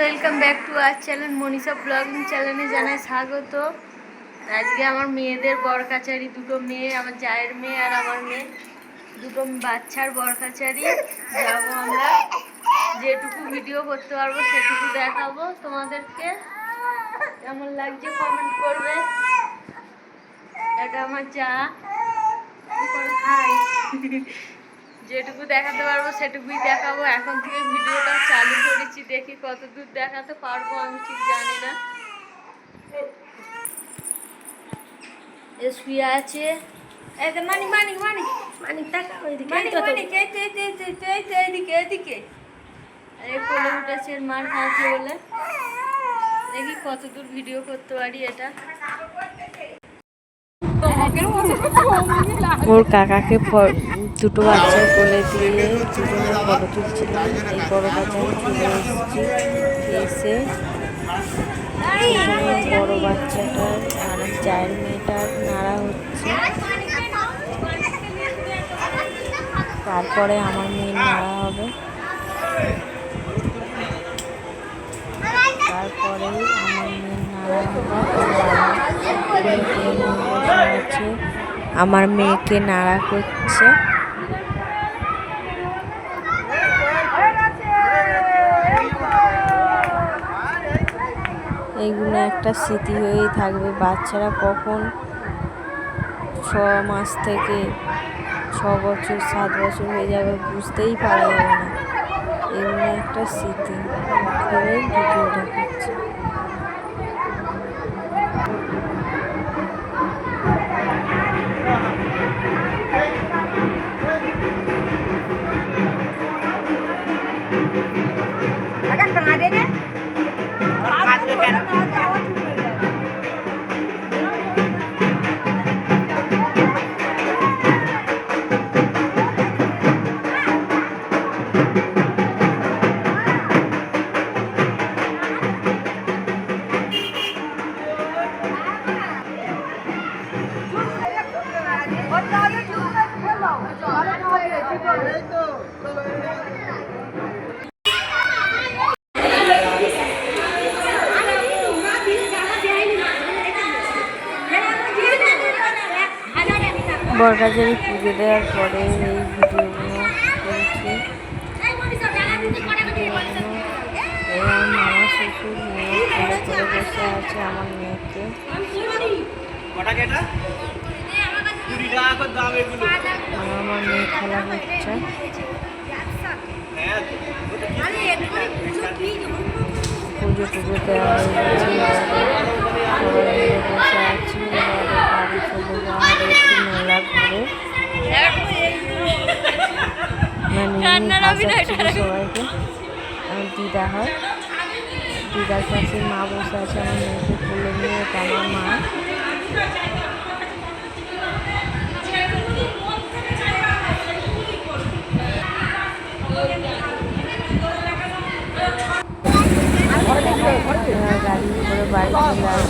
Welcome back to our channel Manisha blogging চ্যানেলে জানাই স্বাগত। আজকে আমার মেয়েদের বরকাচারি, দুটো মেয়ে, আমার জায়ের মেয়ে আর আমার মেয়ে, দুটো বাচ্চার বরকাচারি যাবো আমরা। যেটুকু ভিডিও করতে পারবো সেটুকু দেখাবো তোমাদেরকে। কেমন লাগছে কমেন্ট করবে। এটা আমার যা, হাই। যেটুকু দেখাতে পারবো সেটুকুই দেখাবো। এখন থেকে ভিডিওটা চালু করেছি, দেখি কত দূর দেখাতে পারবো, আমি ঠিক জানি না। শুয়ে আছে, মানিক মানিক মানিক মানিক টাকা ওইদিকে, এদিকে এদিকে কোলে উঠেছে, মার খাওয়াচ্ছে বলে। দেখি কত দূর ভিডিও করতে পারি এটা। ওর কাকাকে দুটো বাচ্চার কোলে দিয়ে দুজনের ফটো তুলছিলাম। এই বড় বাচ্চা চলে এসে বড় বাচ্চাটার আর চায়ের মেয়েটার নাড়া হচ্ছে, তারপরে আমার মেয়ের নাড়া হবে, তারপরে আমার মেয়ের নাড়া হবে। আমার মেয়েকে নাড়া করছে। এইগুলো একটা স্মৃতি হয়েই থাকবে। বাচ্চারা কখন 6 মাস থেকে 6 বছর 7 বছর হয়ে যাবে বুঝতেই পারা যাবে না। এগুলো একটা স্মৃতি ভেবেই ভিডিওটা করছে। বরকাচারি পুজো দেওয়ার পরে এই ভিডিওগুলো করেছি। এই আমার মামা শ্বশুর মেয়ে কোলে করে বসে আছে আমার মেয়েকে। আমার মেয়ে খেলা হচ্ছে। পুজো টুজো দেওয়া হয়ে গেছে, বসে আছি। বাড়ি চলে যাওয়া হবে একটু মেলা ঘুরে। সবাইকে দিদা হয়, দিদার কাছে মা বসে আছে আমার মেয়েকে কোলে নিয়ে। এটা আমার মা। গাড়ি করে বাড়ি চলে আসলাম।